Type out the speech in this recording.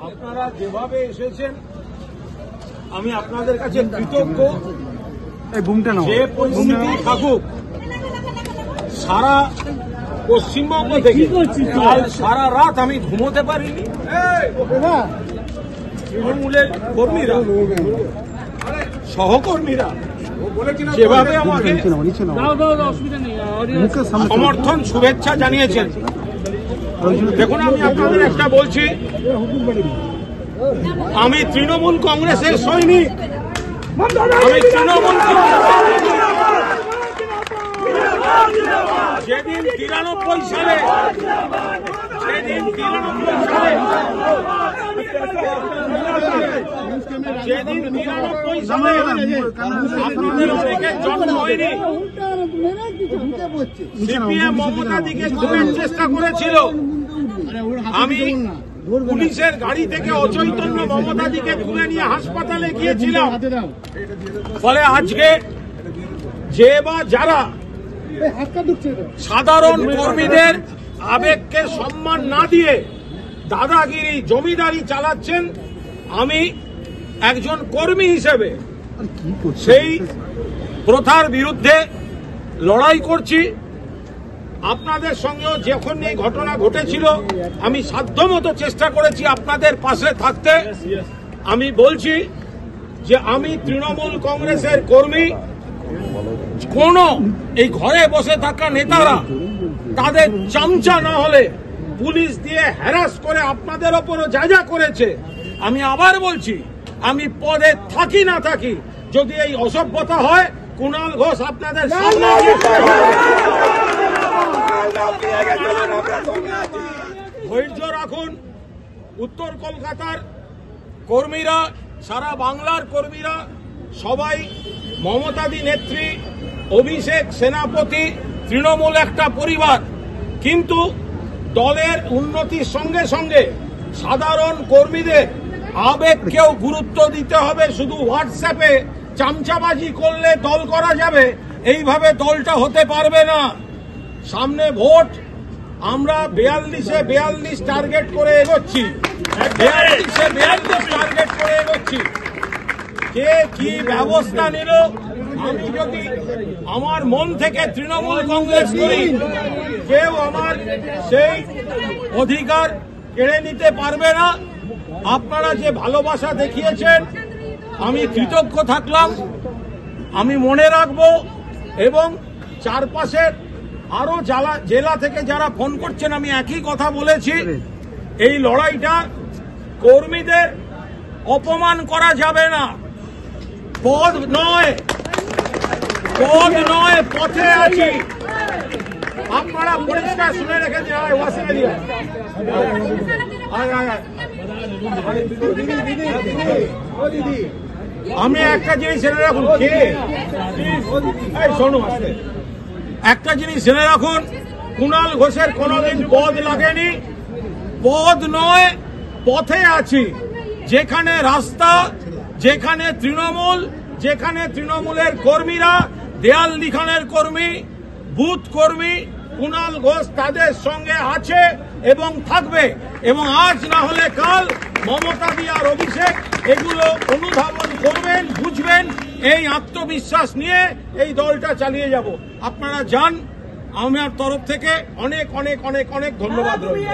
আপনারা যেভাবে এসেছেন আমি আপনাদের কাছে কৃতজ্ঞ। যে পরিস্থিতি থাকুক, সারা পশ্চিমবঙ্গ থেকে কাল সারা রাত আমি ঘুমোতে পারিনি। তৃণমূলের কর্মীরা, সহকর্মীরা যেভাবে আমাকে সমর্থন শুভেচ্ছা জানিয়েছেন, দেখুন আমি আপনাদের একটা বলছি, আমি তৃণমূল কংগ্রেসের সৈনিক। আমি তৃণমূল যেদিন 93 সালে আপনাদের অনেকের জন্ম হয়নি, সিপিএম মমতাদিকে খুনের চেষ্টা করেছিল। আমি পুলিশের গাড়ি থেকে অচৈতন্য মমতাদিকে তুলে নিয়ে হাসপাতালে গিয়েছিলাম। ফলে আজকে যে বা যারা সাধারণ কর্মীদের আবেগকে সম্মান না দিয়ে দাদাগিরি জমিদারি চালাচ্ছেন, আমি একজন কর্মী হিসেবে সেই প্রথার বিরুদ্ধে লড়াই করছি। আপনাদের সঙ্গেও যখন এই ঘটনা ঘটেছিল আমি সাধ্যমতো চেষ্টা করেছি আপনাদের পাশে থাকতে। আমি বলছি যে আমি তৃণমূল কংগ্রেসের কর্মী। কোন এই ঘরে বসে থাকা নেতারা তাদের চামচা না হলে পুলিশ দিয়ে হ্যারাস করে আপনাদের ওপরও যা যা করেছে, আমি আবার বলছি, আমি পদে থাকি না থাকি, যদি এই অসভ্যতা হয়, কুণাল ঘোষ আপনাদের সামনে ধৈর্য রাখুন। উত্তর কলকাতার কর্মীরা, সারা বাংলার কর্মীরা সবাই মমতাদি নেত্রী, অভিষেক সেনাপতি, তৃণমূল একটা পরিবার। কিন্তু দলের উন্নতির সঙ্গে সঙ্গে সাধারণ কর্মীদের আবেগকেও গুরুত্ব দিতে হবে। শুধু হোয়াটসঅ্যাপে চামচাবাজি করলে দল করা যাবে, এইভাবে দলটা হতে পারবে না। সামনে ভোট, আমরা 42 টার্গেট করে এগোচ্ছি, 42 টার্গেট করে এগোচ্ছি। কে কি ব্যবস্থা নিল, আমি যদি আমার মন থেকে তৃণমূল কংগ্রেস করি, কেউ আমার সেই অধিকার কেড়ে নিতে পারবে না। আপনারা যে ভালোবাসা দেখিয়েছেন আমি কৃতজ্ঞ থাকলাম, আমি মনে রাখব। এবং চারপাশের আরো জেলা থেকে যারা ফোন করছেন আমি একই কথা বলেছি, এই লড়াইটা কর্মীদের অপমান করা যাবে না। পদ নয়, পথে আছি। আপনারা পরিষ্কার শুনে রেখেছেন। আমি একটা জিনিস জেনে রাখুন, একটা জিনিস জেনে রাখুন, কুণাল ঘোষের কোনোদিন পদ লাগেনি। পদ নয়, পথে আছি। যেখানে রাস্তা, যেখানে তৃণমূল, যেখানে তৃণমূলের কর্মীরা, দেয়াল লিখানের কর্মী, বুথ কর্মী, কুণাল ঘোষ তাদের সঙ্গে আছে এবং থাকবে। এবং আজ না হলে কাল মমতাদি আর অভিষেক এগুলো অনুধাবন করবেন, বুঝবেন। এই আত্মবিশ্বাস নিয়ে এই দলটা চালিয়ে যাব। আপনারা যান, আমার তরফ থেকে অনেক অনেক অনেক অনেক ধন্যবাদ রইল।